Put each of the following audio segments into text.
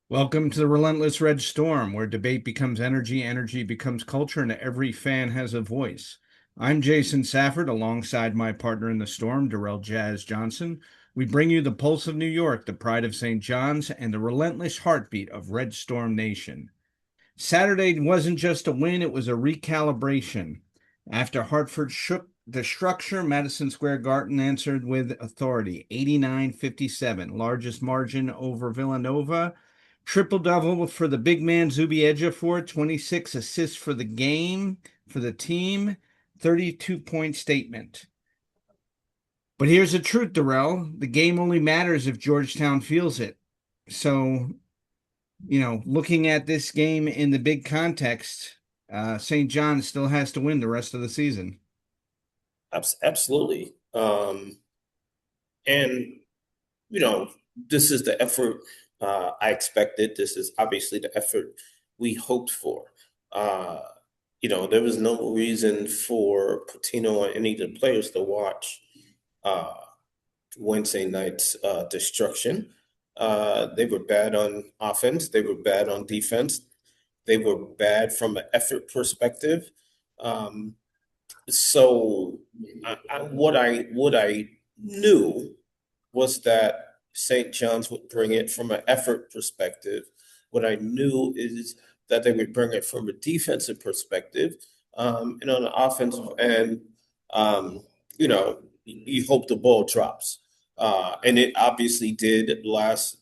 Welcome to the Relentless Redstorm, where debate becomes energy, energy becomes culture, and every fan has a voice. I'm Jason Safford, alongside my partner in the storm, Darrell Jazz Johnson. We bring you the pulse of New York, the pride of St. John's, and the relentless heartbeat of Redstorm Nation. Saturday wasn't just a win, it was a recalibration. After Hartford shook the structure, Madison Square Garden answered with authority, 89-57, largest margin over Villanova. Triple double for the big man Zuby Ejiofor, 26 assists for the game, for the team, 32-point statement. But here's the truth, Darrell. The game only matters if Georgetown feels it. So, looking at this game in the big context, St. John still has to win the rest of the season. Absolutely. And, you know, this is the effort I expected. This is obviously the effort we hoped for. Uh, there was no reason for Pitino or any of the players to watch uh, Wednesday night's destruction. They were bad on offense. They were bad on defense. They were bad from an effort perspective. Um, so what I knew was that St. John's would bring it from an effort perspective. What I knew is that they would bring it from a defensive perspective, and on the offensive end, um, you hope the ball drops, and it obviously did last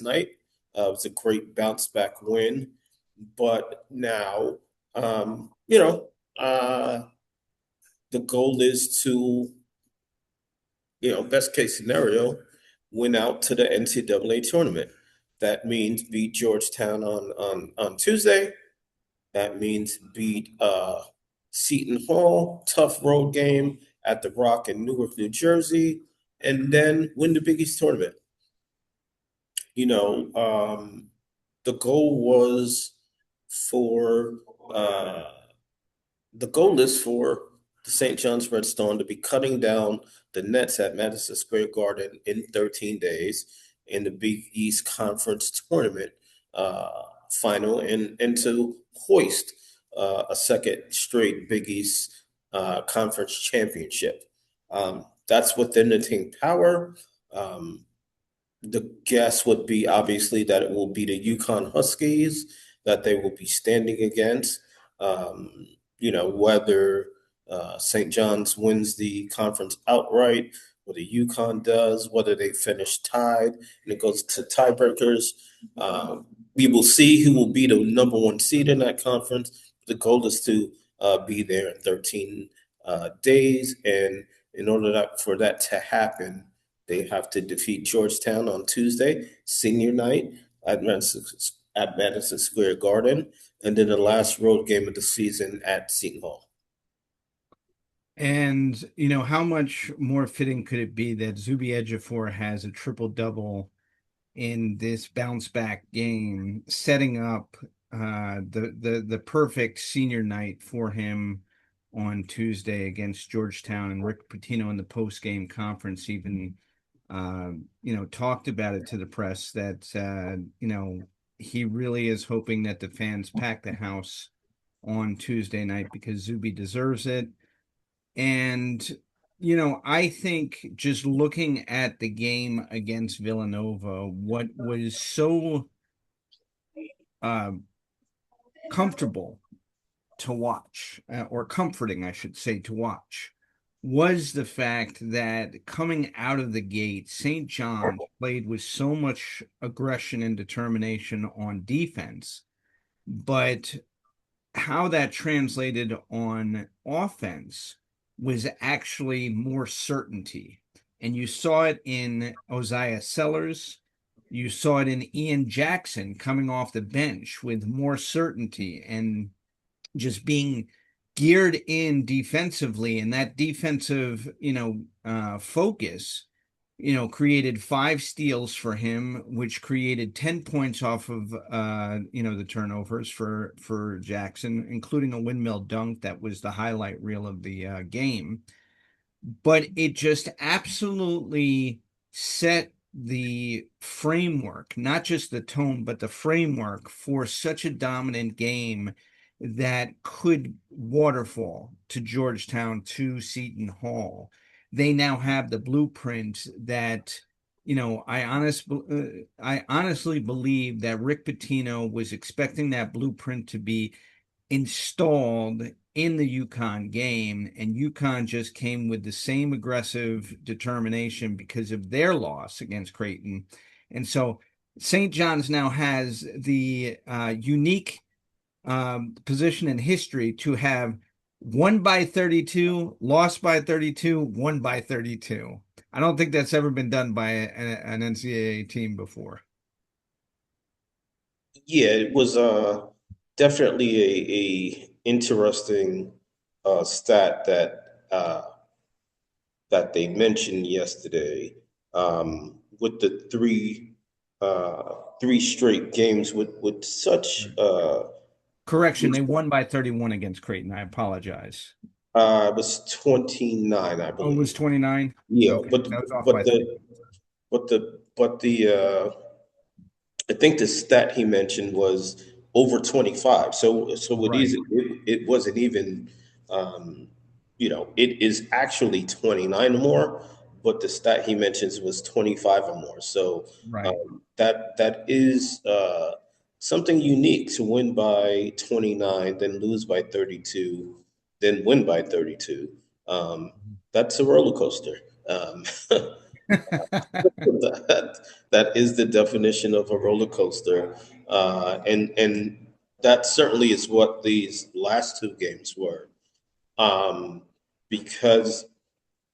night. It was a great bounce back win, but now, um, you know. The goal is to, best case scenario, win out to the NCAA tournament. That means beat Georgetown on Tuesday. That means beat Seton Hall, tough road game at the Rock in Newark, New Jersey, and then win the Big East tournament. You know, um, the goal was for uh, the goal is for the St. John's Red Storm to be cutting down the nets at Madison Square Garden in 13 days in the Big East Conference tournament final and to hoist a second straight Big East Conference championship. That's within the team power. Um, the guess would be obviously that it will be the UConn Huskies that they will be standing against. Um, whether St. John's wins the conference outright, whether UConn does, whether they finish tied and it goes to tiebreakers. We will see who will be the number one seed in that conference. The goal is to be there in 13 days. And in order for that to happen, they have to defeat Georgetown on Tuesday, senior night at Madison Square Garden, and then the last road game of the season at Seton Hall. And, how much more fitting could it be that Zuby Ejiofor has a triple double in this bounce back game, setting up the perfect senior night for him on Tuesday against Georgetown. And Rick Pitino in the post game conference even talked about it to the press that he really is hoping that the fans pack the house on Tuesday night because Zuby deserves it. And I think just looking at the game against Villanova, what was so uh, comfortable to watch, or comforting, I should say, to watch, was the fact that coming out of the gate, St. John played with so much aggression and determination on defense, but how that translated on offense was actually more certainty. And you saw it in Osiah Sellers. You saw it in Ian Jackson coming off the bench with more certainty and just being geared in defensively. And that defensive, focus created 5 steals for him, which created 10 points off of, the turnovers for Jackson, including a windmill dunk that was the highlight reel of the game. But it just absolutely set the framework, not just the tone, but the framework for such a dominant game that could waterfall to Georgetown, to Seton Hall. They now have the blueprint that, I honestly believe that Rick Pitino was expecting that blueprint to be installed in the UConn game, and UConn just came with the same aggressive determination because of their loss against Creighton. And so St. John's now has the unique position in history to have won by 32, lost by 32, won by 32. I don't think that's ever been done by an NCAA team before. Yeah, it was definitely a interesting stat that they mentioned yesterday, with the three straight games with such Correction, they won by 31 against Creighton. I apologize. it was 29, I Oh, it was believe. 29? Yeah, Okay, but that was off by but 3. the I think the stat he mentioned was over 25. So Right, it wasn't even, um, it is actually 29 or more, but the stat he mentions was 25 or more. So right. that is something unique, to win by 29, then lose by 32, then win by 32. Um, that's a roller coaster. That that is the definition of a roller coaster, and that certainly is what these last two games were. Um, because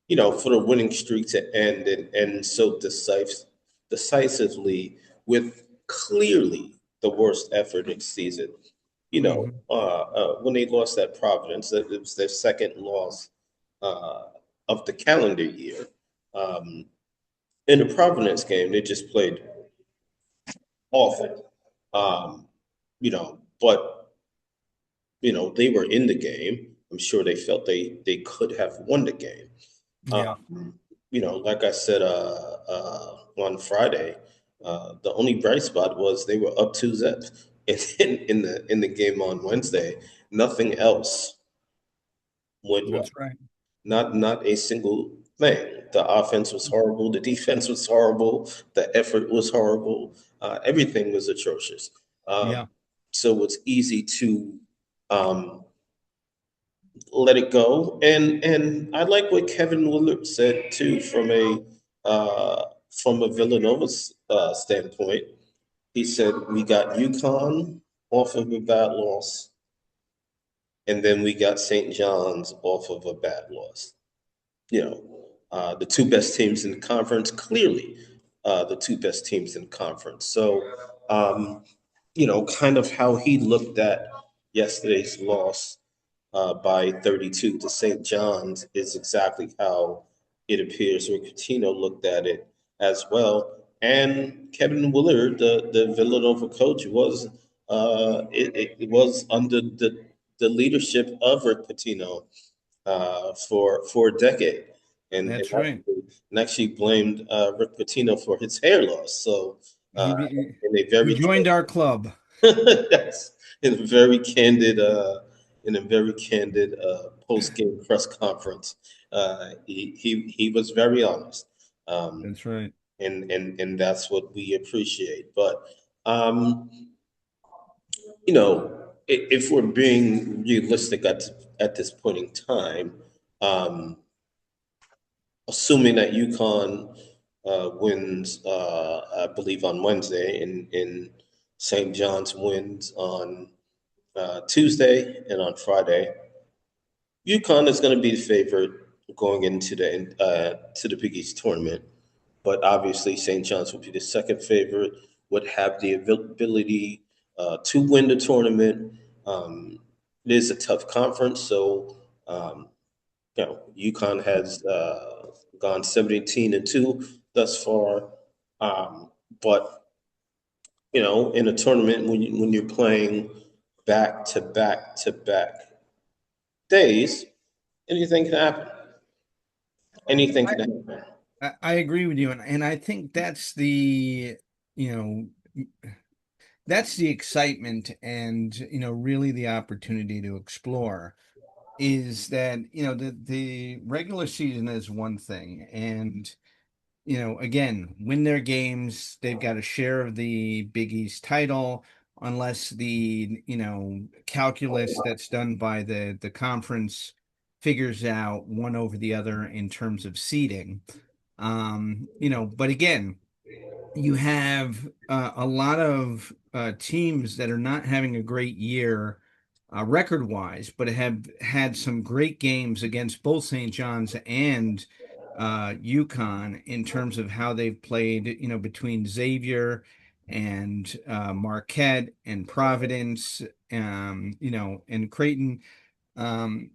for the winning streak to end and so decisively, with clearly the worst effort this season. Mhm. When they lost at Providence, that it was their second loss uh, of the calendar year. Um, in the Providence game, they just played awful. Um, but they were in the game. I'm sure they felt they could have won the game. Yeah, Um, like I said on Friday, the only bright spot was they were up 2-zip in the game on Wednesday. Nothing else went well. that's right. Not a single thing. The offense was horrible. The defense was horrible. The effort was horrible. Everything was atrocious. Yeah. So it's easy to um, let it go. And I like what Kevin Willard said too, from a Villanova standpoint. He said we got UConn off of a bad loss, and then we got St. John's off of a bad loss. The two best teams in the conference, clearly the two best teams in the conference. So, kind of how he looked at yesterday's loss by 32 to St. John's is exactly how it appears Rick Pitino looked at it as well. And Kevin Willard, the Villanova coach, it was under the leadership of Rick Pitino for a decade, and That's right. actually blamed Rick Pitino for his hair loss. So, He uh, be- in a he very joined our club. that's in a very candid post game press conference, he was very honest, um, That's right. and that's what we appreciate. But um, if we're being realistic at this point in time, um, assuming that UConn wins, I believe on Wednesday, and St. John's wins on Tuesday and on Friday, UConn is going to be the favorite going into the Big East tournament. But obviously, St. John's would be the second favorite, would have the ability to win the tournament. Um, it is a tough conference, so UConn has gone 17-2 thus far. Um, but in a tournament, when you're playing back to back to back days, anything can happen. Anything I, can happen. I agree with you, and I think that's you know, that's the excitement and, really the opportunity to explore is that, the regular season is one thing, and again, win their games, they've got a share of the Big East title, unless the, calculus that's done by the conference figures out one over the other in terms of seeding. But again, you have a lot of teams that are not having a great year record wise, but have had some great games against both St. John's and UConn in terms of how they've played, between Xavier and Marquette and Providence, and Creighton, um,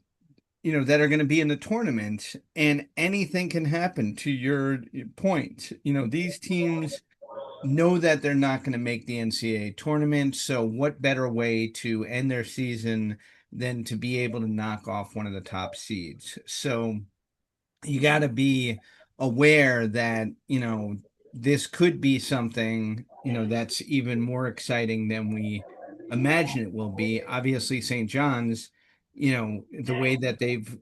that are going to be in the tournament, and anything can happen to your point. These teams know that they're not going to make the NCAA tournament. So, what better way to end their season than to be able to knock off one of the top seeds? So, you got to be aware that, this could be something, that's even more exciting than we imagine it will be. Obviously, St. John's, the way that they've,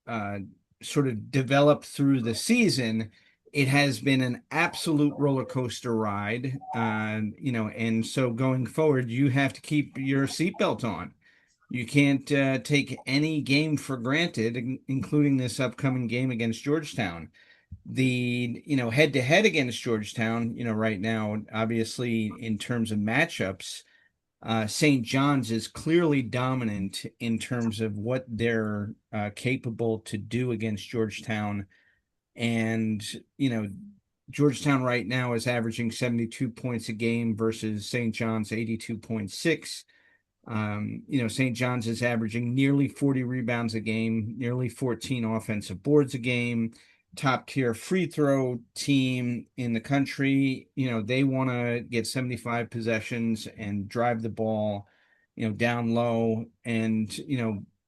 uh, sort of developed through the season, it has been an absolute roller coaster ride. And so going forward, you have to keep your seatbelt on. You can't take any game for granted, including this upcoming game against Georgetown. The, head to head against Georgetown, right now, obviously, in terms of matchups, St. John's is clearly dominant in terms of what they're capable to do against Georgetown. And, Georgetown right now is averaging 72 points a game versus St. John's 82.6. St. John's is averaging nearly 40 rebounds a game, nearly 14 offensive boards a game, top tier free throw team in the country. They want to get 75 possessions and drive the ball, down low. And,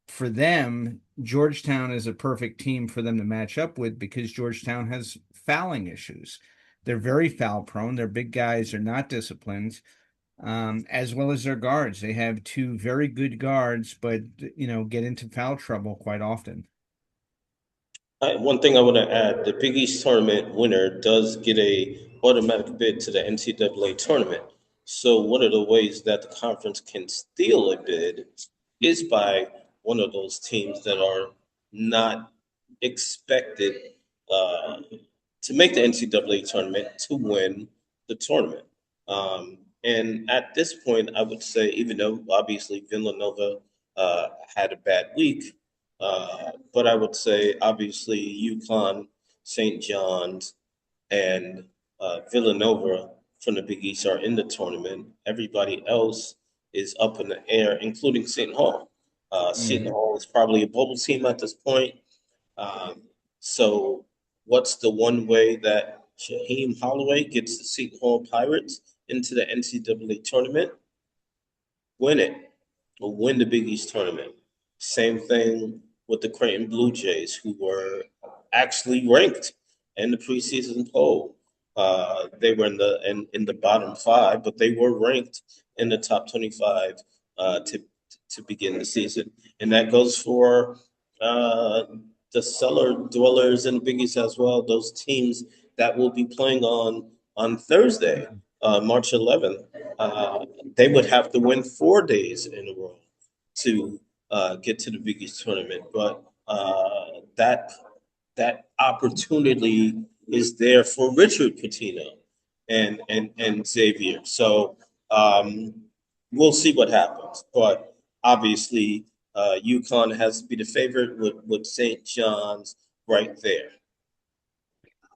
for them, Georgetown is a perfect team for them to match up with because Georgetown has fouling issues. They're very foul prone. Their big guys are not disciplined, as well as their guards. They have two very good guards, but get into foul trouble quite often. One thing I want to add, the Big East tournament winner does get a automatic bid to the NCAA tournament. So one of the ways that the conference can steal a bid is by one of those teams that are not expected uh, to make the NCAA tournament to win the tournament. And at this point, I would say, even though obviously Villanova had a bad week, but I would say obviously UConn, St. John's, and Villanova from the Big East are in the tournament. Everybody else is up in the air, including Seton Hall. Seton Mhm. Hall is probably a bubble team at this point. Um, so, what's the one way that Shaheem Holloway gets the Seton Hall Pirates into the NCAA tournament? Win it, or win the Big East tournament. Same thing with the Creighton Blue Jays, who were actually ranked in the preseason poll. They were in the bottom five, but they were ranked in the top 25 to begin the season, and that goes for uh, the cellar dwellers in the Big East as well. Those teams that will be playing on Thursday, March 11th, they would have to win 4 days in a row to get to the Big East tournament. But that opportunity is there for Richard Pitino and Xavier. So um, we'll see what happens. But obviously, UConn has to be the favorite with St. John's right there.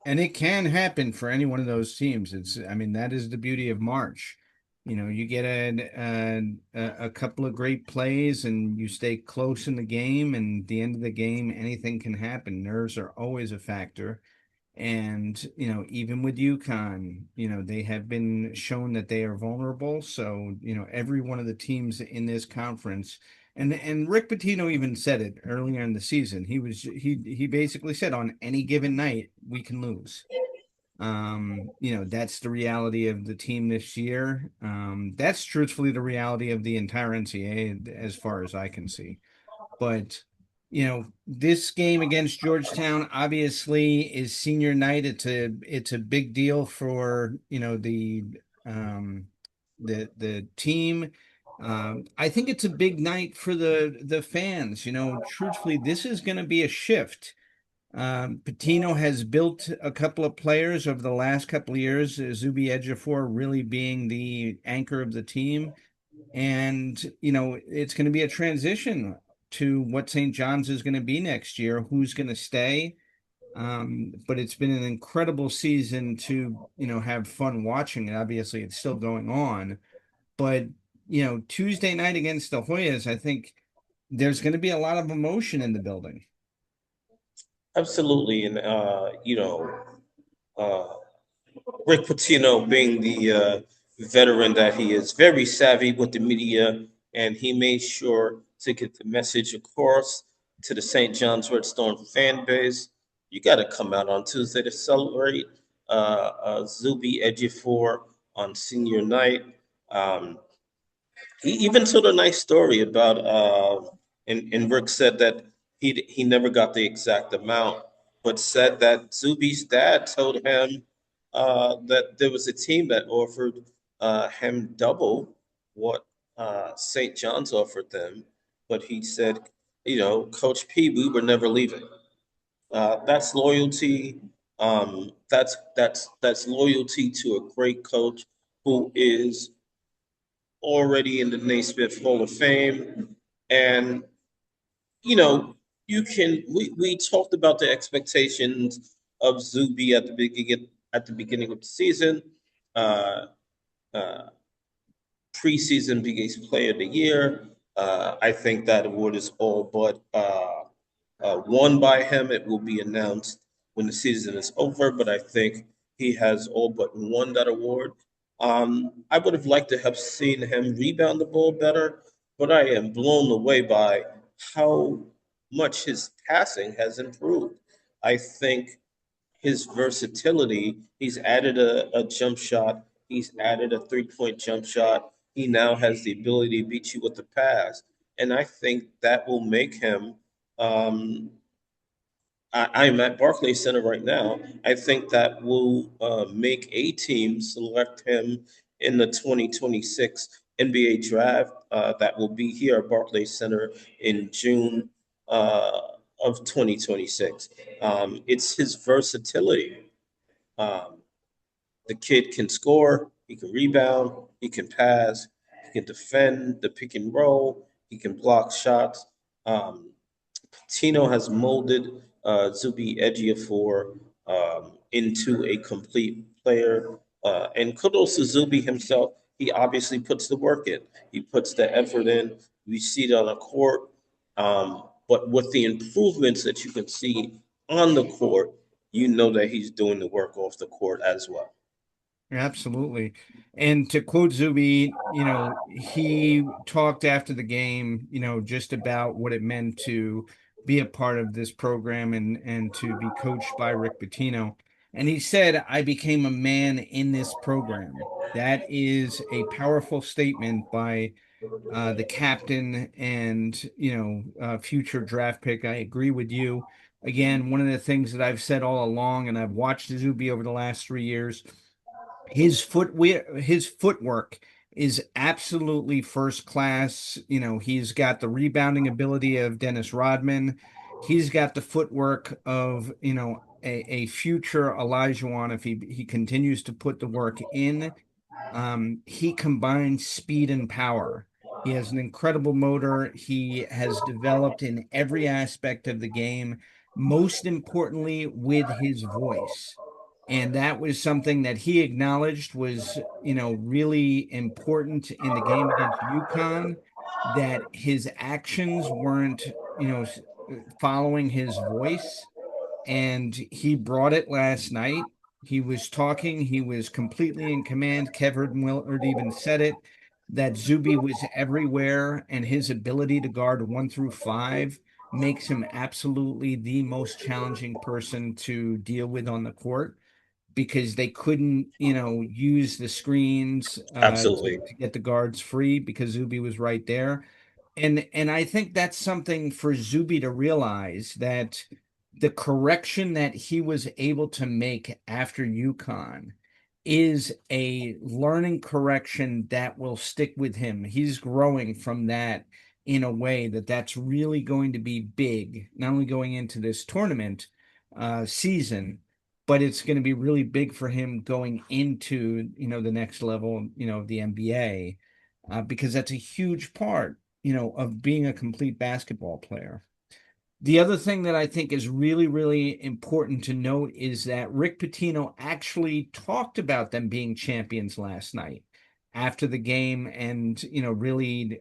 And it can happen for any one of those teams. I mean, that is the beauty of March. You get a couple of great plays and you stay close in the game, and at the end of the game, anything can happen. Nerves are always a factor. And, even with UConn, they have been shown that they are vulnerable. So, every one of the teams in this conference And Rick Pitino even said it earlier in the season. He basically said on any given night we can lose. That's the reality of the team this year. That's truthfully the reality of the entire NCAA as far as I can see. But this game against Georgetown obviously is senior night. It's a big deal for um the team. I think it's a big night for the fans. Truthfully, this is going to be a shift. Pitino has built a couple of players over the last couple of years, Zuby Ejiofor really being the anchor of the team. And, it's going to be a transition to what St. John's is going to be next year, who's going to stay. But it's been an incredible season to, have fun watching it. Obviously, it's still going on. But, Tuesday night against the Hoyas, I think there's going to be a lot of emotion in the building. Absolutely. And, uh, Rick Pitino, being the veteran that he is, very savvy with the media, and he made sure to get the message across to the St. John's Red Storm fan base. You got to come out on Tuesday to celebrate Zuby Ejiofor on senior night. Um, he even told a nice story about, and Rick said that he never got the exact amount, but said that Zuby's dad told him that there was a team that offered him double what St. John's offered them, but he said, Coach P, we were never leaving. That's loyalty. That's loyalty to a great coach who is already in the Naismith Hall of Fame. And, you know, we talked about the expectations of Zuby at the beginning of the season. Uh, uh, Preseason Biggest Player of the Year. I think that award is all but won by him. It will be announced when the season is over, but I think he has all but won that award. I would have liked to have seen him rebound the ball better, but I am blown away by how much his passing has improved. I think his versatility, he's added a jump shot, he's added a 3-point jump shot. He now has the ability to beat you with the pass. And I think that will make him um, I'm at Barclays Center right now. I think that will make a team select him in the 2026 NBA draft that will be here at Barclays Center in June uh, of 2026. It's his versatility. Um, the kid can score, he can rebound, he can pass, he can defend the pick and roll, he can block shots. Um, Tino has molded Zuby Ejiofor into a complete player. And kudos to Zuby himself. He obviously puts the work in. He puts the effort in. We see it on the court. But with the improvements that you can see on the court, you know that he's doing the work off the court as well. Absolutely. And to quote Zuby, he talked after the game, just about what it meant to be a part of this program and to be coached by Rick Pitino. And he said, I became a man in this program. That is a powerful statement by the captain and, future draft pick. I agree with you. Again, one of the things that I've said all along, and I've watched Zuby over the last 3 years, his footwork is absolutely first class. He's got the rebounding ability of Dennis Rodman. He's got the footwork of, a future Elijah if he continues to put the work in. He combines speed and power. He has an incredible motor. He has developed in every aspect of the game, most importantly with his voice. And that was something that he acknowledged was, really important in the game against UConn, that his actions weren't, following his voice. And he brought it last night. He was talking, he was completely in command. Kevin Willard even said it. that Zuby was everywhere, and his ability to guard 1 through 5 makes him absolutely the most challenging person to deal with on the court because they couldn't, use the screens Absolutely. to get the guards free because Zuby was right there. And I think that's something for Zuby to realize that the correction that he was able to make after UConn is a learning correction that will stick with him. He's growing from that in a way that that's really going to be big, not only going into this tournament season, but it's going to be really big for him going into, the next level, of the NBA, because that's a huge part, of being a complete basketball player. The other thing that I think is really, really important to note is that Rick Pitino actually talked about them being champions last night after the game, and really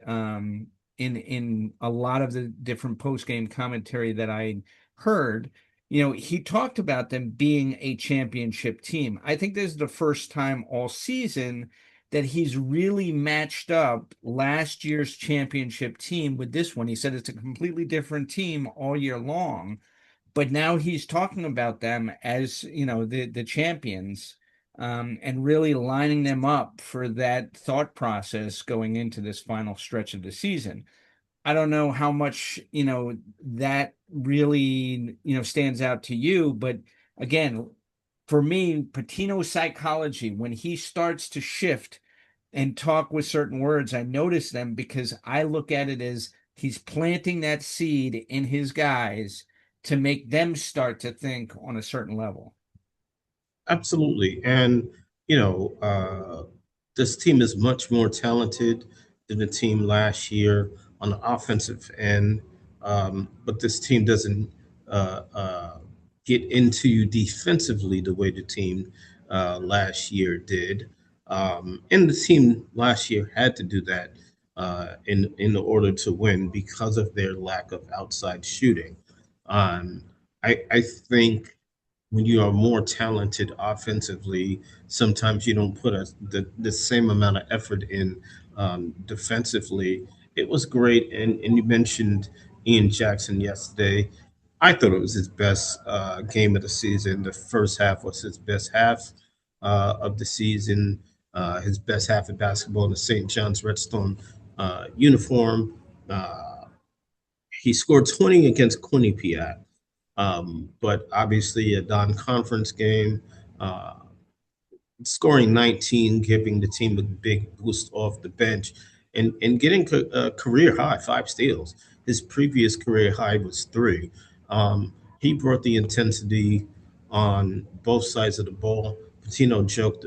in a lot of the different post game commentary that I heard, he talked about them being a championship team. I think this is the first time all season that he's really matched up last year's championship team with this one. He said it's a completely different team all year long, but now he's talking about them as, the champions, and really lining them up for that thought process going into this final stretch of the season. I don't know how much, that really, stands out to you, but again, for me, Patino's psychology, when he starts to shift and talk with certain words, I notice them because I look at it as he's planting that seed in his guys to make them start to think on a certain level. Absolutely. And, you know, this team is much more talented than the team last year on the offensive end. But this team doesn't get into you defensively the way the team last year did. And the team last year had to do that in order to win because of their lack of outside shooting. Um, I think when you are more talented offensively, sometimes you don't put the same amount of effort in defensively. It was great. And you mentioned Ian Jackson yesterday. I thought it was his best game of the season. The first half was his best half of the season, his best half of basketball in the St. John's Redstorm uniform. Uh, he scored 20 against Quinnipiac. But obviously, a non-conference game, uh, scoring 19, giving the team a big boost off the bench, and getting a career high 5 steals. His previous career high was 3. He brought the intensity on both sides of the ball. Pitino joked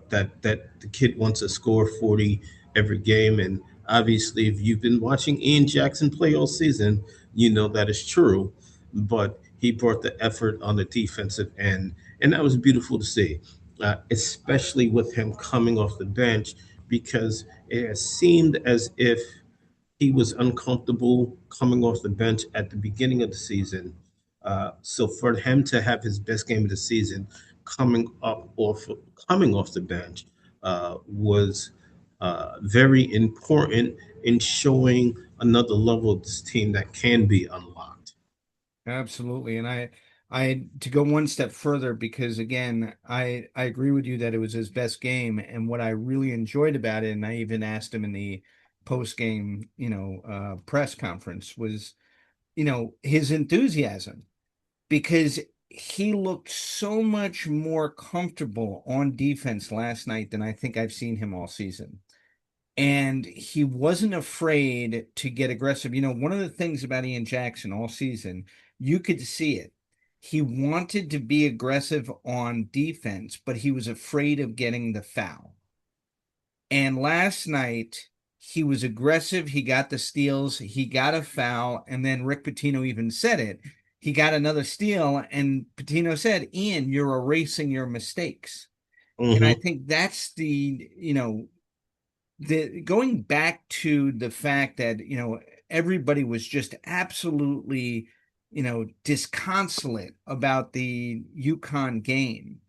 that the kid wants to score 40 every game, and obviously, if you've been watching Ian Jackson play all season, you know that is true. But he brought the effort on the defensive end, and that was beautiful to see, especially with him coming off the bench, because it has seemed as if he was uncomfortable coming off the bench at the beginning of the season. So for him to have his best game of the season coming off the bench was very important in showing another level of this team that can be unlocked. Absolutely. And I to go one step further, because again, I agree with you that it was his best game. And what I really enjoyed about it, and I even asked him in the post game, press conference, was, his enthusiasm, because he looked so much more comfortable on defense last night than I think I've seen him all season. And he wasn't afraid to get aggressive. One of the things about Ian Jackson all season, you could see it. He wanted to be aggressive on defense, but he was afraid of getting the foul. And last night, he was aggressive. He got the steals. He got a foul. And then Rick Pitino even said it. He got another steal. And Pitino said, Ian, you're erasing your mistakes. And I Mm-hmm. think that's the going back to the fact that, everybody was just absolutely, disconsolate about the UConn game.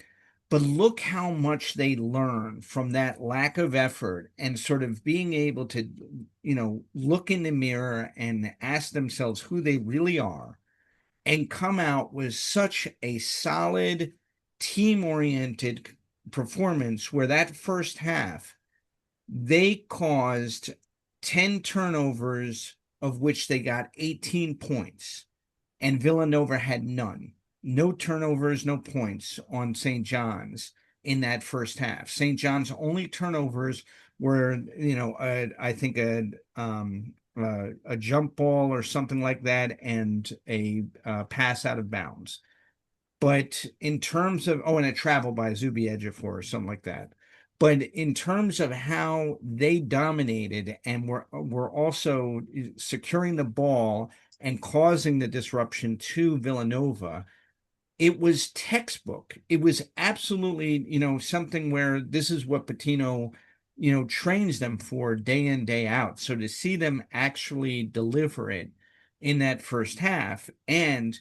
But look how much they learn from that lack of effort and sort of being able to, look in the mirror and ask themselves who they really are and come out with such a solid, team-oriented performance where that first half, they caused 10 turnovers, of which they got 18 points, and Villanova had none. No turnovers, no points on St. John's in that first half. St. John's only turnovers were, I think a jump ball or something like that, and a pass out of bounds. But in terms of, and a travel by Zuby Ejiofor or something like that. But in terms of how they dominated and were also securing the ball and causing the disruption to Villanova, it was textbook. It was absolutely, something where this is what Pitino, trains them for day in, day out. So to see them actually deliver it in that first half, and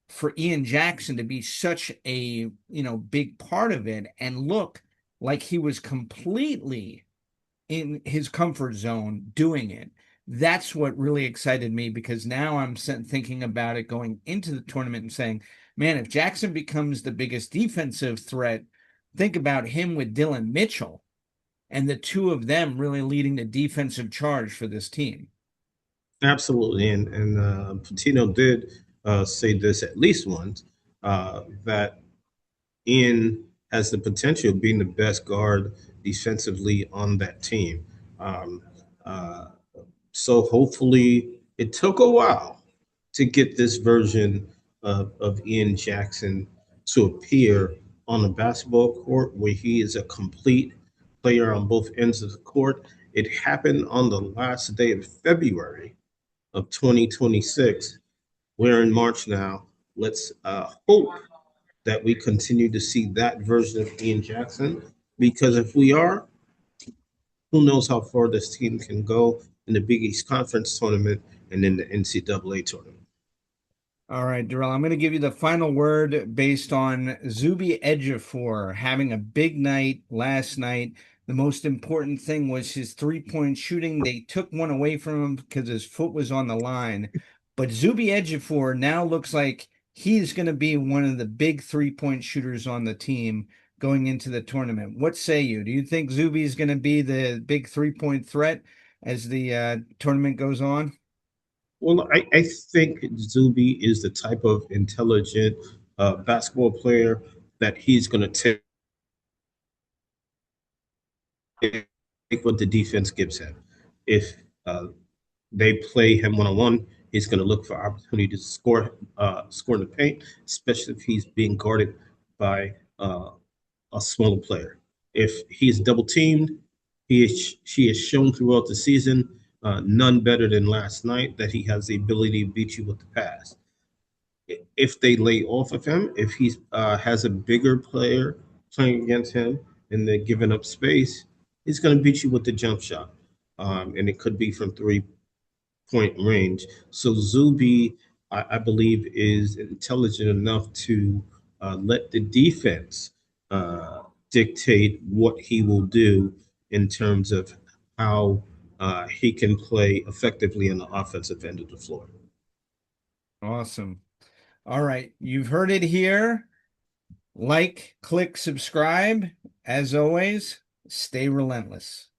for Ian Jackson to be such a, big part of it and look like he was completely in his comfort zone doing it. That's what really excited me, because now I'm thinking about it going into the tournament and saying, man, if Jackson becomes the biggest defensive threat, think about him with Dylan Mitchell and the two of them really leading the defensive charge for this team. Absolutely, and Pitino did say this at least once, that Ian has the potential of being the best guard defensively on that team. Um, uh, so hopefully, it took a while to get this version of Ian Jackson to appear on the basketball court, where he is a complete player on both ends of the court. It happened on the last day of February of 2026. We're in March now. Let's hope that we continue to see that version of Ian Jackson, because if we are, who knows how far this team can go in the Big East Conference tournament and in the NCAA tournament. All right, Darrell, I'm going to give you the final word based on Zuby Ejiofor having a big night last night. The most important thing was his three-point shooting. They took one away from him because his foot was on the line. But Zuby Ejiofor now looks like he's going to be one of the big three-point shooters on the team going into the tournament. What say you? Do you think Zuby is going to be the big three-point threat as the tournament goes on? Well, I think Zuby is the type of intelligent basketball player that he's going to take what the defense gives him. If they play him one on one, he's going to look for opportunity to score in the paint, especially if he's being guarded by a smaller player. If he's double teamed, she has shown throughout the season, none better than last night, that he has the ability to beat you with the pass. If they lay off of him, if he has a bigger player playing against him and they're giving up space, he's going to beat you with the jump shot. And it could be from 3-point range. So Zuby, I believe, is intelligent enough to let the defense dictate what he will do in terms of how he can play effectively on the offensive end of the floor. Awesome. All right, you've heard it here. Like, click, subscribe. As always, stay relentless.